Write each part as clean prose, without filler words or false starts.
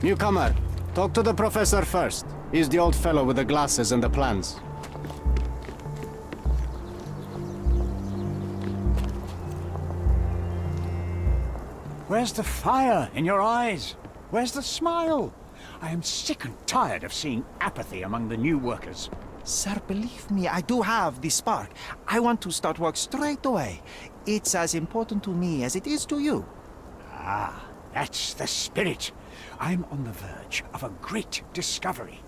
Newcomer, talk to the professor first. He's the old fellow with the glasses and the plans. Where's the fire in your eyes? Where's the smile? I am sick and tired of seeing apathy among the new workers. Sir, believe me, I do have the spark. I want to start work straight away. It's as important to me as it is to you. Ah, that's the spirit. I'm on the verge of a great discovery.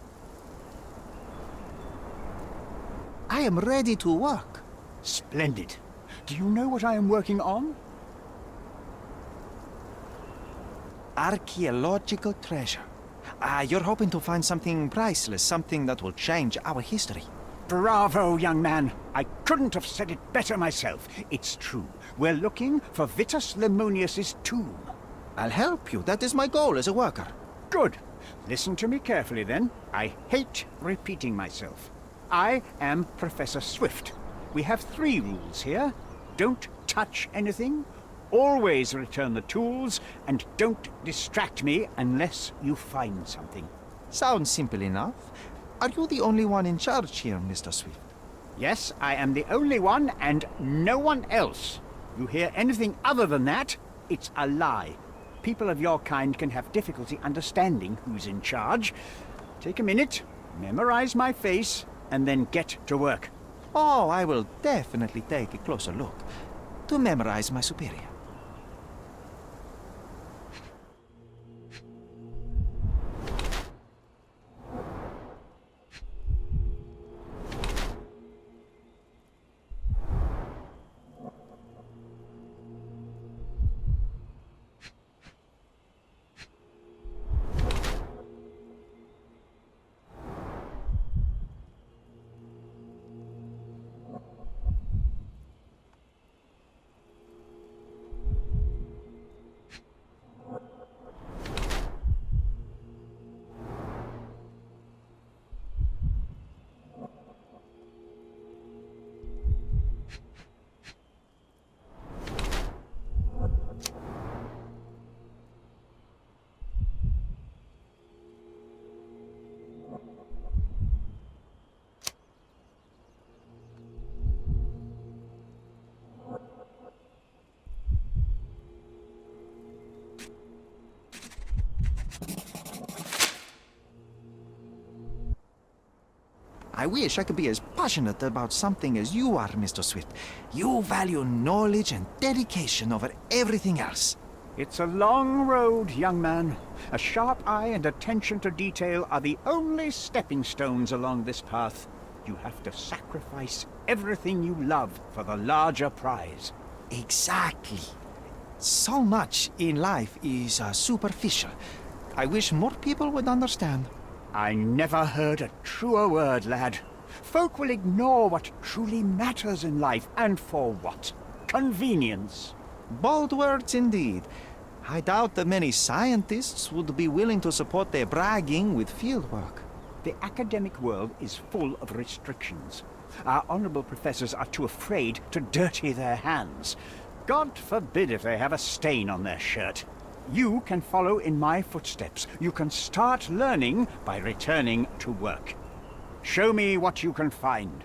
I am ready to work. Splendid. Do you know what I am working on? Archaeological treasure. You're hoping to find something priceless, something that will change our history. Bravo, young man. I couldn't have said it better myself. It's true. We're looking for Vitus Lemonius's tomb. I'll help you. That is my goal as a worker. Good. Listen to me carefully, then. I hate repeating myself. I am Professor Swift. We have 3 rules here. Don't touch anything, always return the tools, and don't distract me unless you find something. Sounds simple enough. Are you the only one in charge here, Mr. Swift? Yes, I am the only one and no one else. You hear anything other than that, it's a lie. People of your kind can have difficulty understanding who's in charge. Take a minute, memorize my face, and then get to work. Oh, I will definitely take a closer look to memorize my superior. I wish I could be as passionate about something as you are, Mr. Swift. You value knowledge and dedication over everything else. It's a long road, young man. A sharp eye and attention to detail are the only stepping stones along this path. You have to sacrifice everything you love for the larger prize. Exactly. So much in life is superficial. I wish more people would understand. I never heard a truer word, lad. Folk will ignore what truly matters in life, and for what? Convenience. Bold words indeed. I doubt that many scientists would be willing to support their bragging with fieldwork. The academic world is full of restrictions. Our honorable professors are too afraid to dirty their hands. God forbid if they have a stain on their shirt. You can follow in my footsteps. You can start learning by returning to work. Show me what you can find.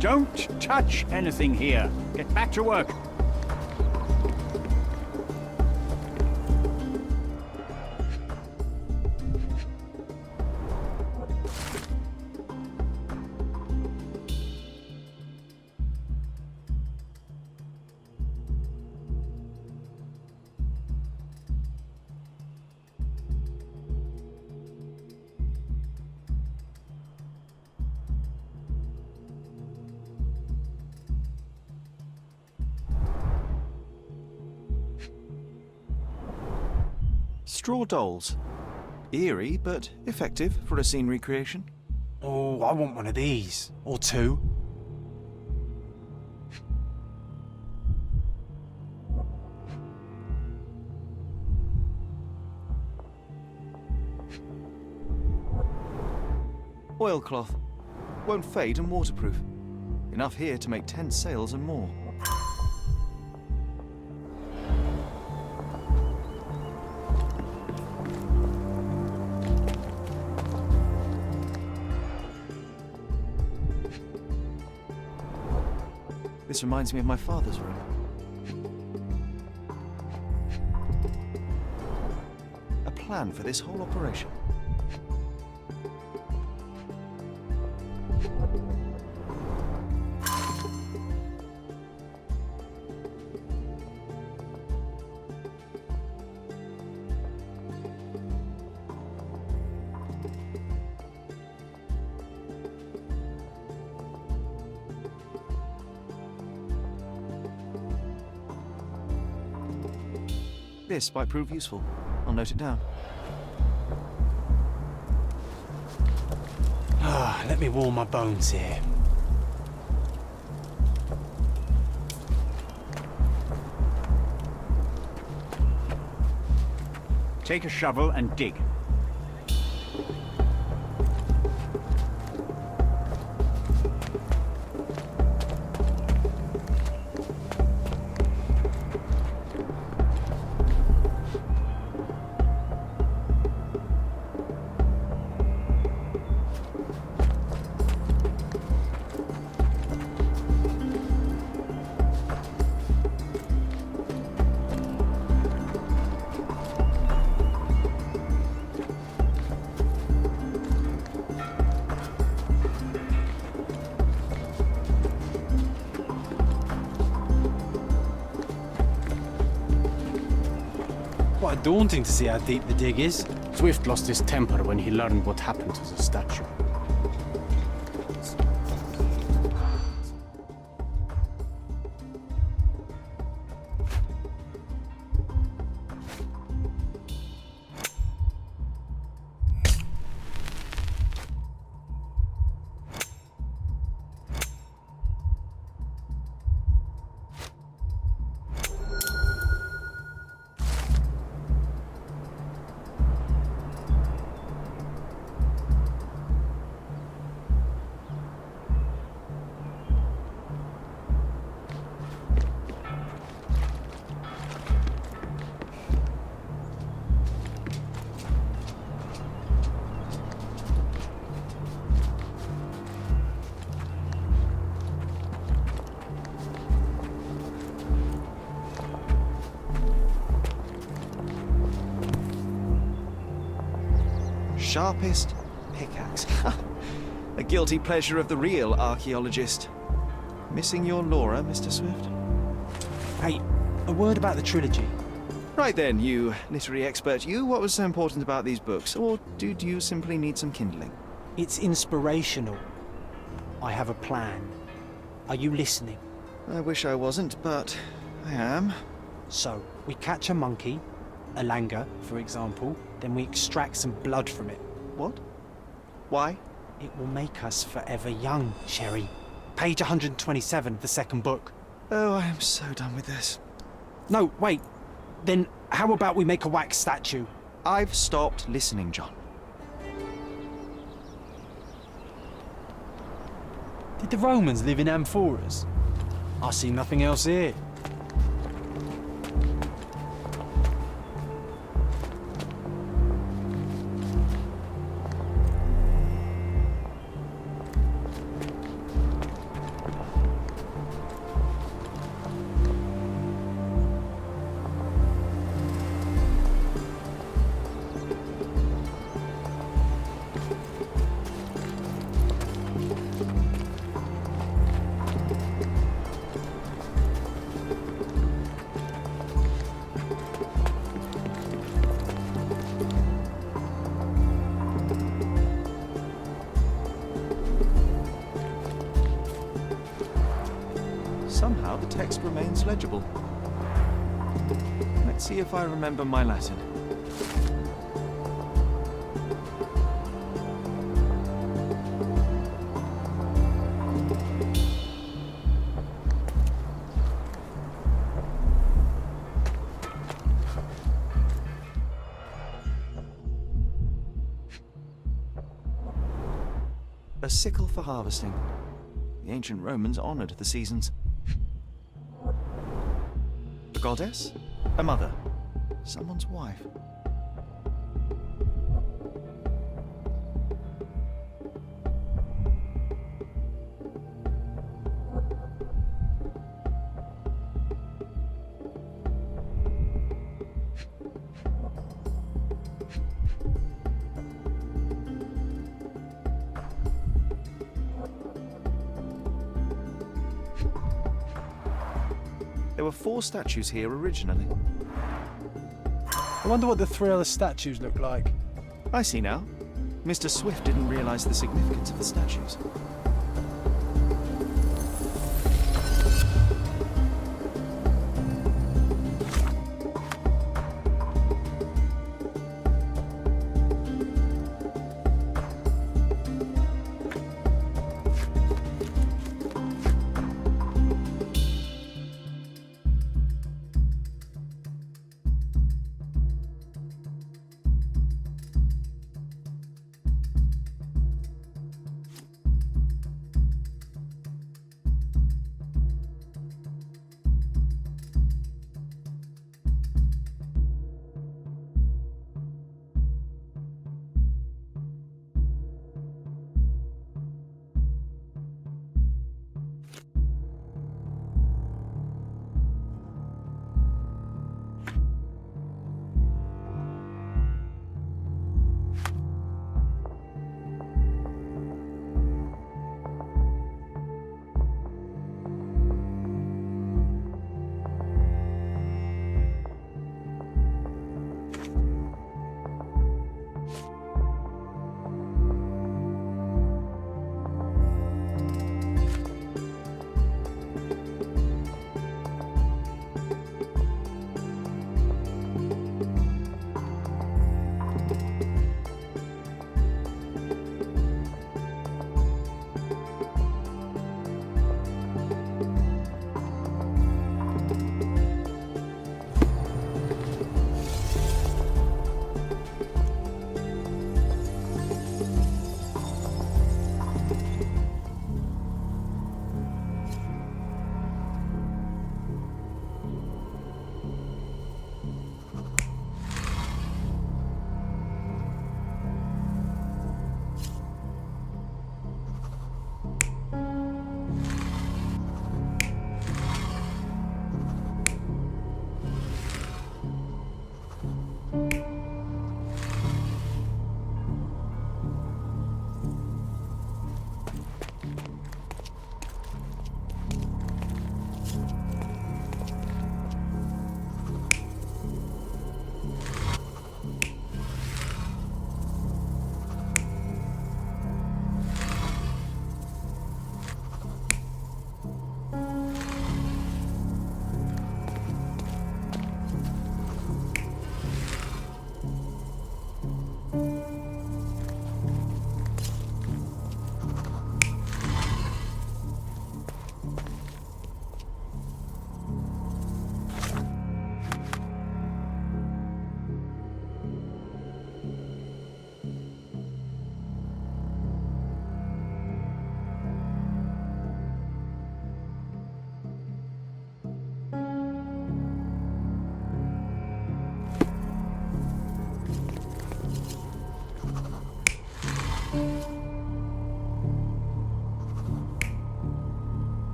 Don't touch anything here. Get back to work. Straw dolls. Eerie, but effective for a scene recreation. Oh, I want one of these. Or two. Oilcloth. Won't fade and waterproof. Enough here to make 10 sails and more. This reminds me of my father's room. A plan for this whole operation. This might prove useful. I'll note it down. Let me warm my bones here. Take a shovel and dig. Quite daunting to see how deep the dig is. Swift lost his temper when he learned what happened to the statue. Sharpest pickaxe. A guilty pleasure of the real archaeologist. Missing your Laura, Mr. Swift? Hey, a word about the trilogy. Right then, you literary expert, what was so important about these books? Or did you simply need some kindling? It's inspirational. I have a plan. Are you listening? I wish I wasn't, but I am. So, we catch a monkey, a langur, for example, then we extract some blood from it. What? Why? It will make us forever young, Sherry. Page 127 of the second book. Oh, I am so done with this. No, wait. Then how about we make a wax statue? I've stopped listening, John. Did the Romans live in amphoras? I see nothing else here. Somehow the text remains legible. Let's see if I remember my Latin. A sickle for harvesting. The ancient Romans honored the seasons. A goddess? A mother? Someone's wife? There were 4 statues here originally. I wonder what the 3 other statues look like. I see now. Mr. Swift didn't realize the significance of the statues.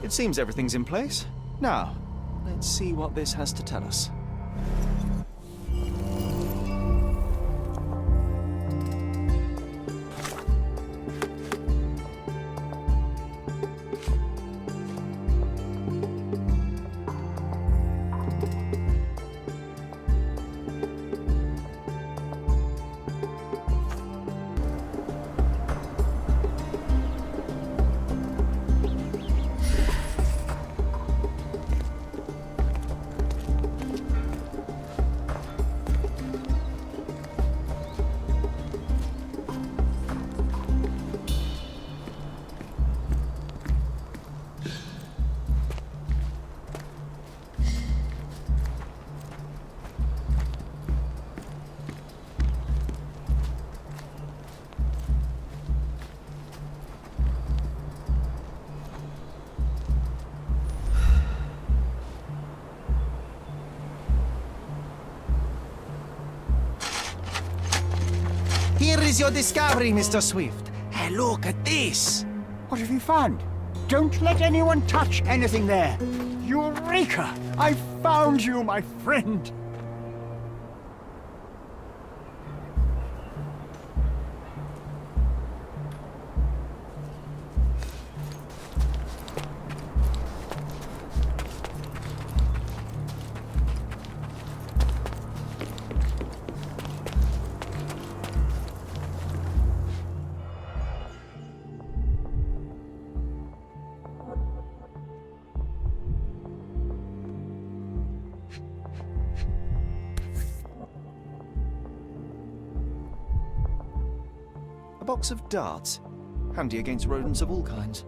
It seems everything's in place. Now, let's see what this has to tell us. is your discovery, Mr. Swift? Hey, look at this. What have you found? Don't let anyone touch anything there. Eureka! I found you, my friend. A box of darts. Handy against rodents of all kinds.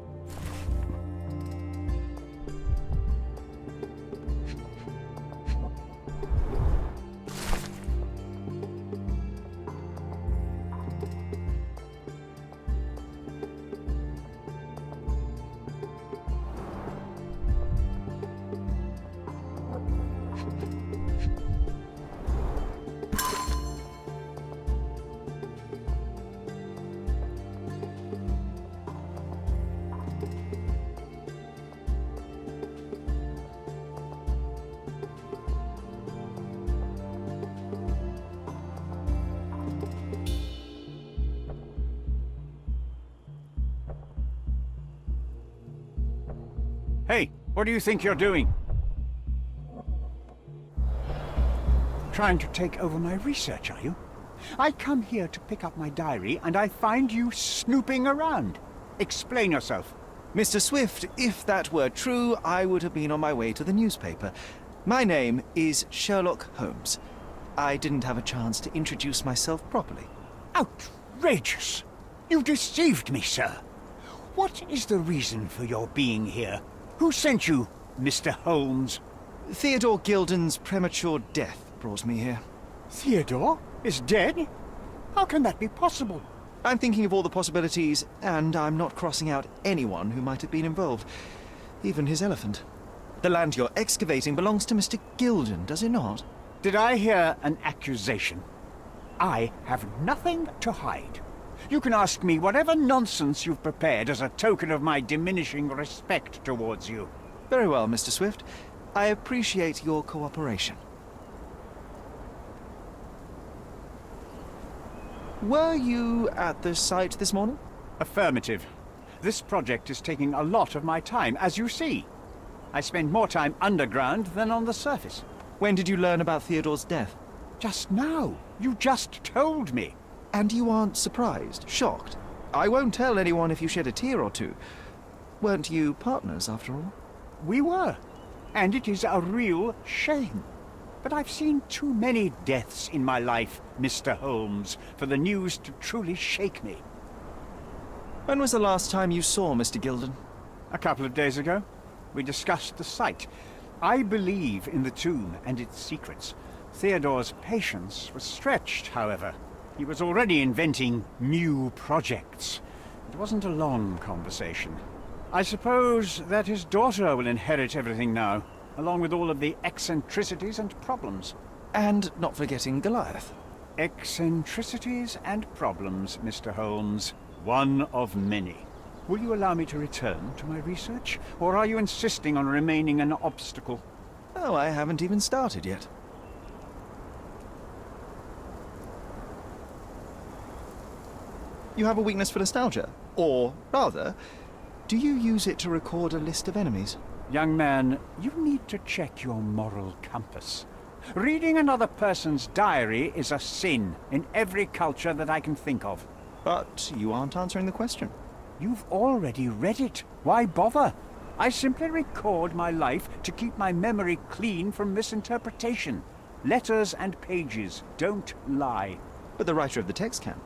Hey, what do you think you're doing? Trying to take over my research, are you? I come here to pick up my diary, and I find you snooping around. Explain yourself. Mr. Swift, if that were true, I would have been on my way to the newspaper. My name is Sherlock Holmes. I didn't have a chance to introduce myself properly. Outrageous! You deceived me, sir. What is the reason for your being here? Who sent you, Mr. Holmes? Theodore Gilden's premature death brought me here. Theodore is dead? How can that be possible? I'm thinking of all the possibilities, and I'm not crossing out anyone who might have been involved. Even his elephant. The land you're excavating belongs to Mr. Gilden, does it not? Did I hear an accusation? I have nothing to hide. You can ask me whatever nonsense you've prepared as a token of my diminishing respect towards you. Very well, Mr. Swift. I appreciate your cooperation. Were you at the site this morning? Affirmative. This project is taking a lot of my time, as you see. I spend more time underground than on the surface. When did you learn about Theodore's death? Just now. You just told me. And you aren't surprised, shocked? I won't tell anyone if you shed a tear or two. Weren't you partners, after all? We were. And it is a real shame. But I've seen too many deaths in my life, Mr. Holmes, for the news to truly shake me. When was the last time you saw Mr. Gilden? A couple of days ago. We discussed the site. I believe in the tomb and its secrets. Theodore's patience was stretched, however. He was already inventing new projects. It wasn't a long conversation. I suppose that his daughter will inherit everything now, along with all of the eccentricities and problems. And not forgetting Goliath. Eccentricities and problems, Mr. Holmes. One of many. Will you allow me to return to my research, or are you insisting on remaining an obstacle? Oh, I haven't even started yet. You have a weakness for nostalgia? Or, rather, do you use it to record a list of enemies? Young man, you need to check your moral compass. Reading another person's diary is a sin in every culture that I can think of. But you aren't answering the question. You've already read it. Why bother? I simply record my life to keep my memory clean from misinterpretation. Letters and pages don't lie. But the writer of the text can.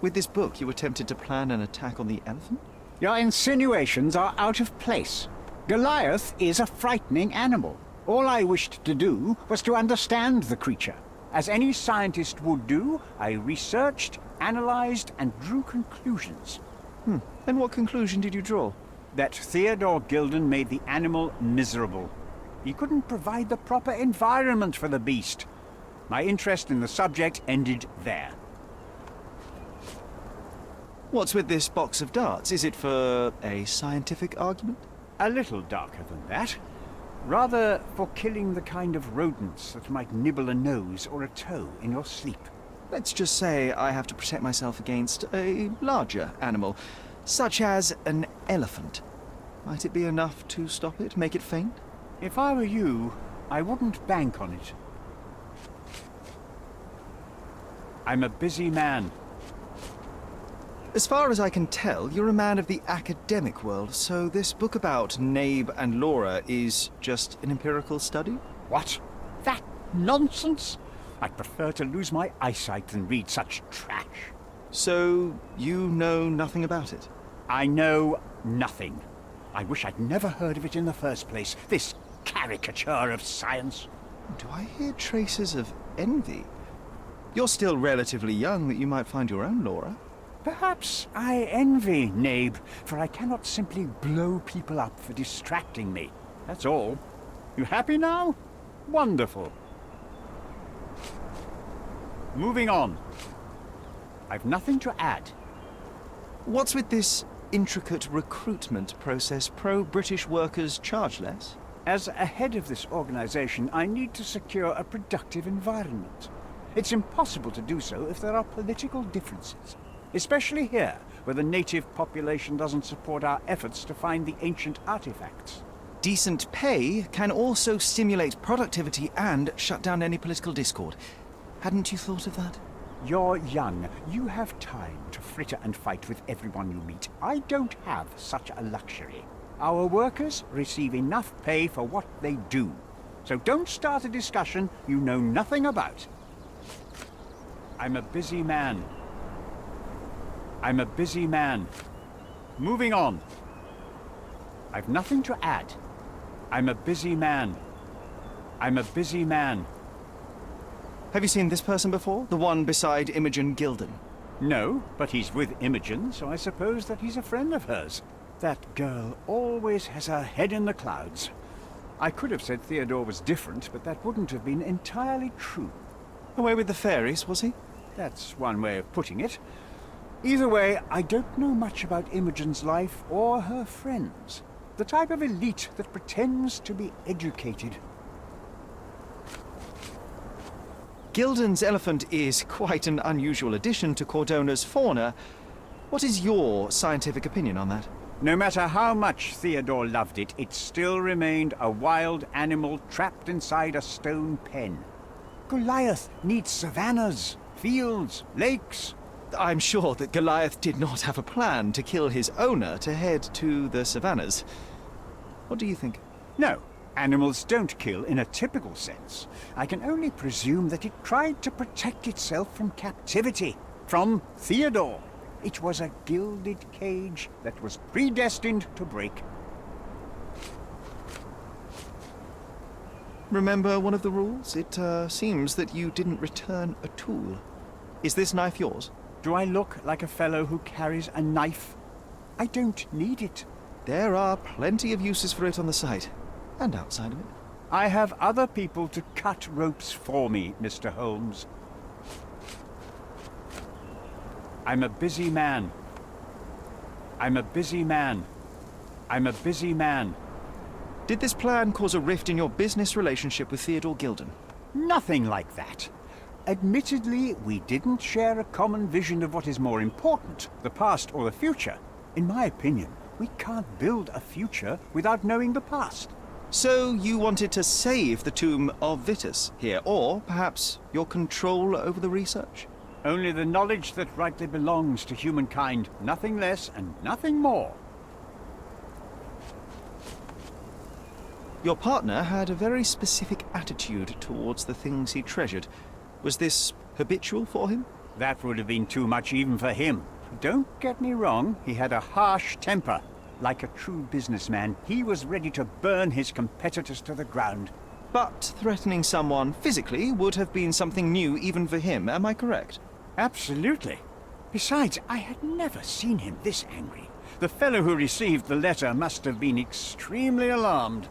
With this book, you attempted to plan an attack on the elephant? Your insinuations are out of place. Goliath is a frightening animal. All I wished to do was to understand the creature. As any scientist would do, I researched, analyzed, and drew conclusions. And what conclusion did you draw? That Theodore Gilden made the animal miserable. He couldn't provide the proper environment for the beast. My interest in the subject ended there. What's with this box of darts? Is it for a scientific argument? A little darker than that. Rather for killing the kind of rodents that might nibble a nose or a toe in your sleep. Let's just say I have to protect myself against a larger animal, such as an elephant. Might it be enough to stop it, make it faint? If I were you, I wouldn't bank on it. I'm a busy man. As far as I can tell, you're a man of the academic world, so this book about Nabe and Laura is just an empirical study? What? That nonsense? I'd prefer to lose my eyesight than read such trash. So, you know nothing about it? I know nothing. I wish I'd never heard of it in the first place, this caricature of science. Do I hear traces of envy? You're still relatively young that you might find your own Laura. Perhaps I envy Nabe, for I cannot simply blow people up for distracting me. That's all. You happy now? Wonderful. Moving on. I've nothing to add. What's with this intricate recruitment process? Pro-British workers charge less? As a head of this organization, I need to secure a productive environment. It's impossible to do so if there are political differences. Especially here, where the native population doesn't support our efforts to find the ancient artifacts. Decent pay can also stimulate productivity and shut down any political discord. Hadn't you thought of that? You're young. You have time to fritter and fight with everyone you meet. I don't have such a luxury. Our workers receive enough pay for what they do. So don't start a discussion you know nothing about. I'm a busy man. I'm a busy man. Moving on. I've nothing to add. I'm a busy man. I'm a busy man. Have you seen this person before? The one beside Imogen Gilden? No, but he's with Imogen, so I suppose that he's a friend of hers. That girl always has her head in the clouds. I could have said Theodore was different, but that wouldn't have been entirely true. Away with the fairies, was he? That's one way of putting it. Either way, I don't know much about Imogen's life or her friends. The type of elite that pretends to be educated. Gilden's elephant is quite an unusual addition to Cordona's fauna. What is your scientific opinion on that? No matter how much Theodore loved it, it still remained a wild animal trapped inside a stone pen. Goliath needs savannas, fields, lakes. I'm sure that Goliath did not have a plan to kill his owner to head to the savannas. What do you think? No, animals don't kill in a typical sense. I can only presume that it tried to protect itself from captivity, from Theodore. It was a gilded cage that was predestined to break. Remember one of the rules? It seems that you didn't return a tool. Is this knife yours? Do I look like a fellow who carries a knife? I don't need it. There are plenty of uses for it on the site, and outside of it. I have other people to cut ropes for me, Mr. Holmes. I'm a busy man. I'm a busy man. I'm a busy man. Did this plan cause a rift in your business relationship with Theodore Gilden? Nothing like that. Admittedly, we didn't share a common vision of what is more important, the past or the future. In my opinion, we can't build a future without knowing the past. So you wanted to save the tomb of Vitus here, or perhaps your control over the research? Only the knowledge that rightly belongs to humankind, nothing less and nothing more. Your partner had a very specific attitude towards the things he treasured. Was this habitual for him? That would have been too much even for him. Don't get me wrong, he had a harsh temper. Like a true businessman, he was ready to burn his competitors to the ground. But threatening someone physically would have been something new even for him, am I correct? Absolutely. Besides, I had never seen him this angry. The fellow who received the letter must have been extremely alarmed.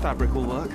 fabric will work.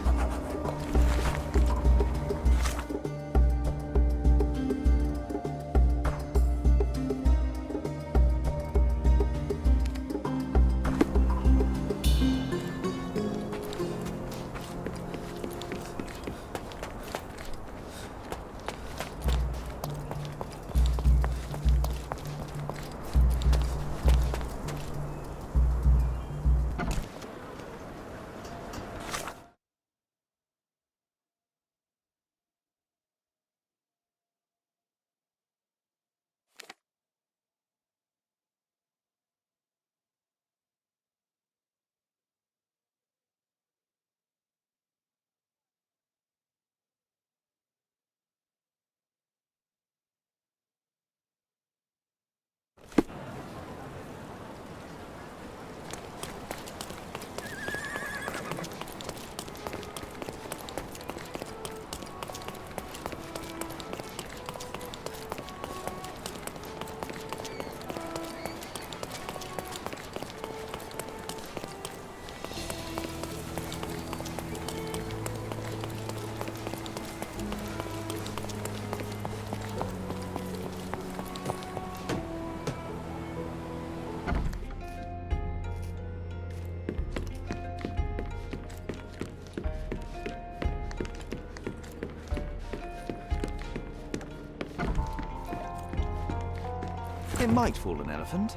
It might fool an elephant.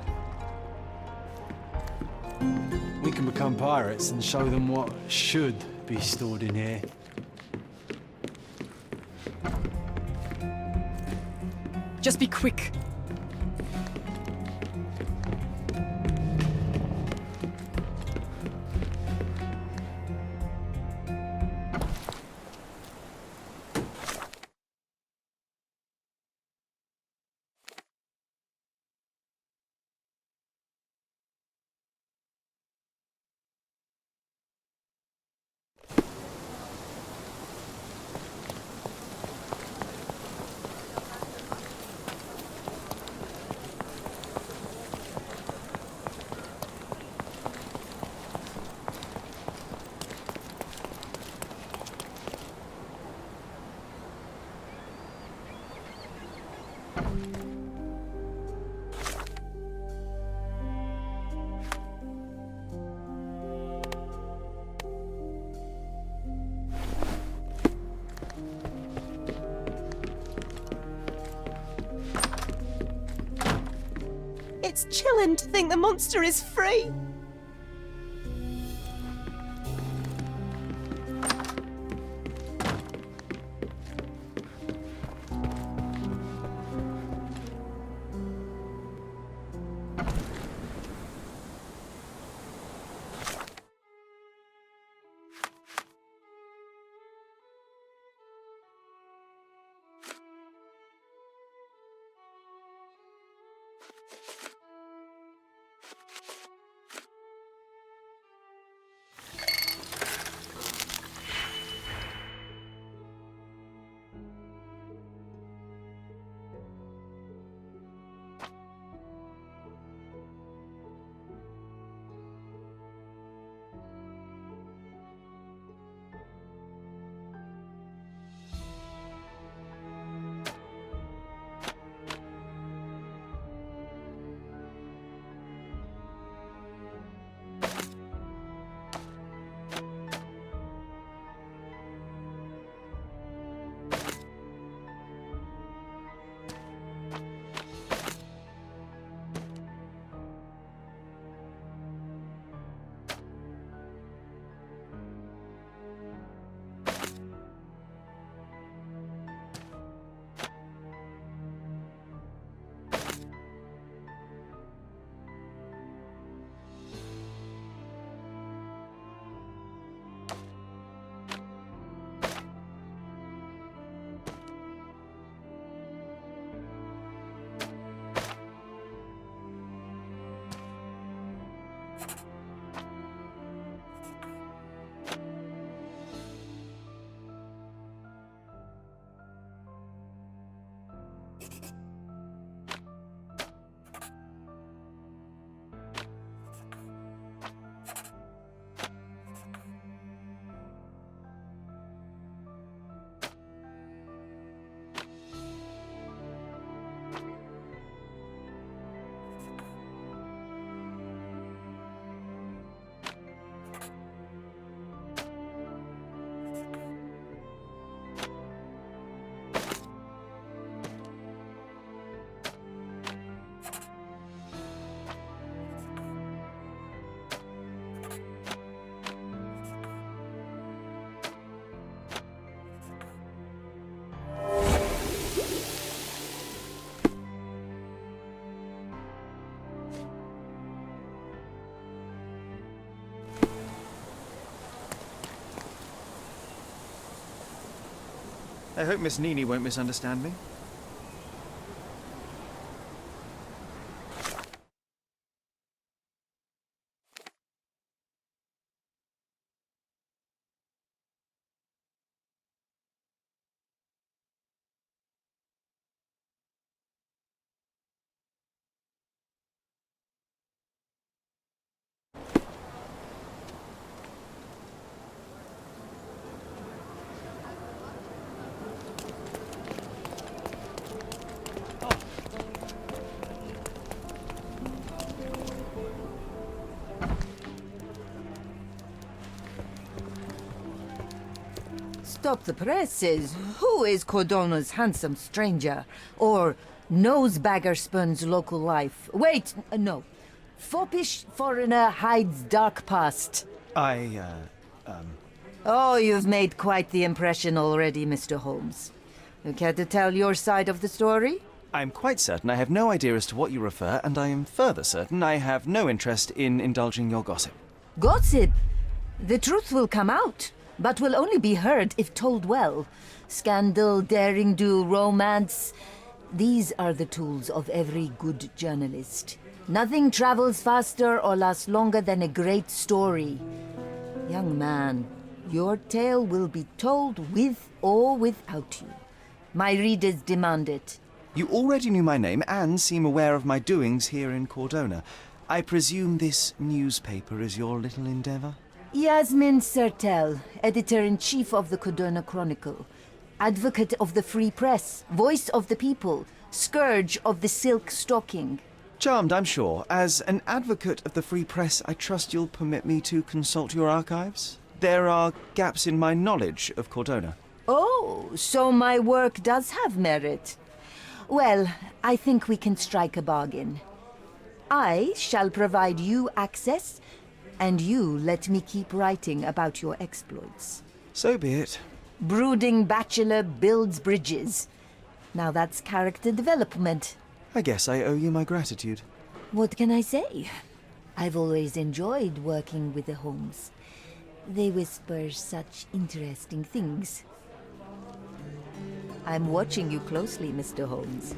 We can become pirates and show them what should be stored in here. Just be quick. It's chilling to think the monster is free. I hope Miss Nini won't misunderstand me. Stop the presses. Who is Cordona's handsome stranger? Or nosebagger spurns local life? Wait, no. Foppish foreigner hides dark past. Oh, you've made quite the impression already, Mr. Holmes. You care to tell your side of the story? I'm quite certain I have no idea as to what you refer, and I am further certain I have no interest in indulging your gossip. Gossip? The truth will come out, but will only be heard if told well. Scandal, daring-do, romance. These are the tools of every good journalist. Nothing travels faster or lasts longer than a great story. Young man, your tale will be told with or without you. My readers demand it. You already knew my name and seem aware of my doings here in Cordona. I presume this newspaper is your little endeavor? Yasmin Sertel, editor-in-chief of the Cordona Chronicle. Advocate of the free press, voice of the people, scourge of the silk stocking. Charmed, I'm sure. As an advocate of the free press, I trust you'll permit me to consult your archives? There are gaps in my knowledge of Cordona. Oh, so my work does have merit. Well, I think we can strike a bargain. I shall provide you access, and you let me keep writing about your exploits. So be it. Brooding bachelor builds bridges. Now that's character development. I guess I owe you my gratitude. What can I say? I've always enjoyed working with the Holmes. They whisper such interesting things. I'm watching you closely, Mr. Holmes.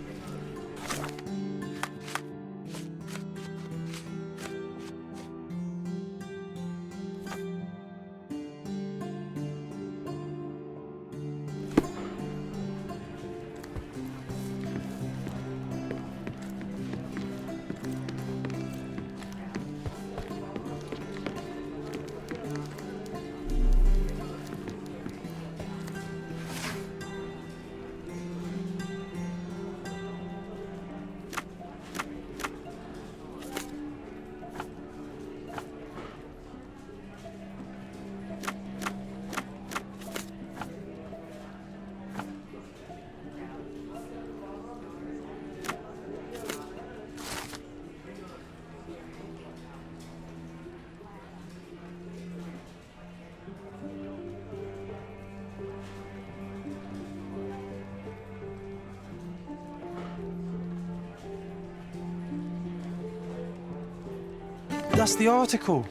That's the article.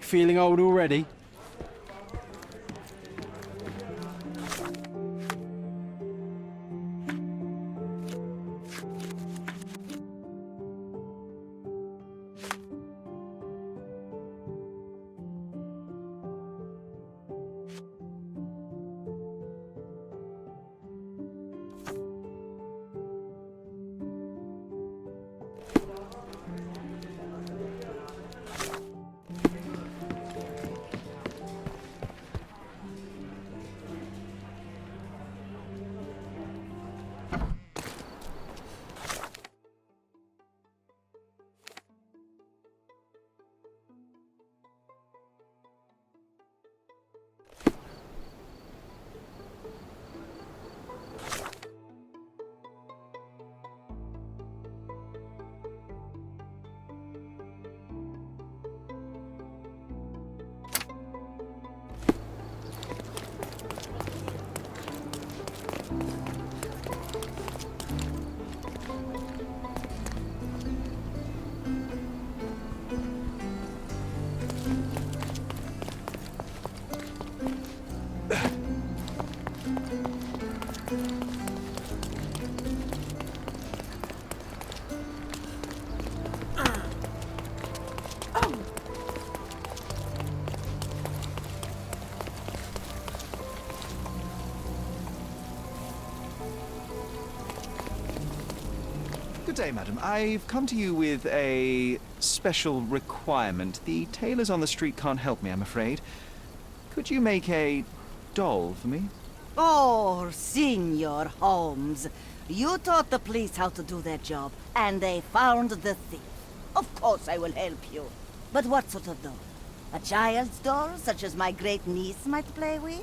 Feeling old already? Good day, madam. I've come to you with a special requirement. The tailors on the street can't help me, I'm afraid. Could you make a doll for me? Oh, Senor Holmes. You taught the police how to do their job, and they found the thief. Of course I will help you. But what sort of doll? A child's doll, such as my great niece might play with?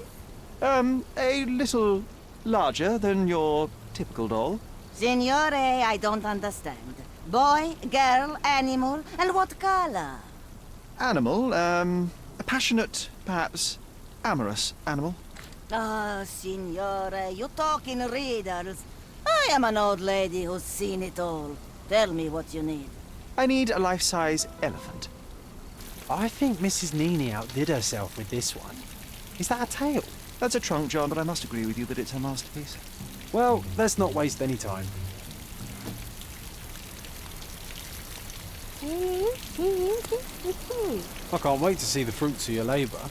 A little larger than your typical doll. Signore, I don't understand. Boy, girl, animal, and what color? Animal, a passionate, perhaps amorous animal. Ah, Signore, you talk in riddles. I am an old lady who's seen it all. Tell me what you need. I need a life-size elephant. I think Mrs. Nini outdid herself with this one. Is that a tail? That's a trunk, John, but I must agree with you that it's a masterpiece. Well, let's not waste any time. I can't wait to see the fruits of your labour.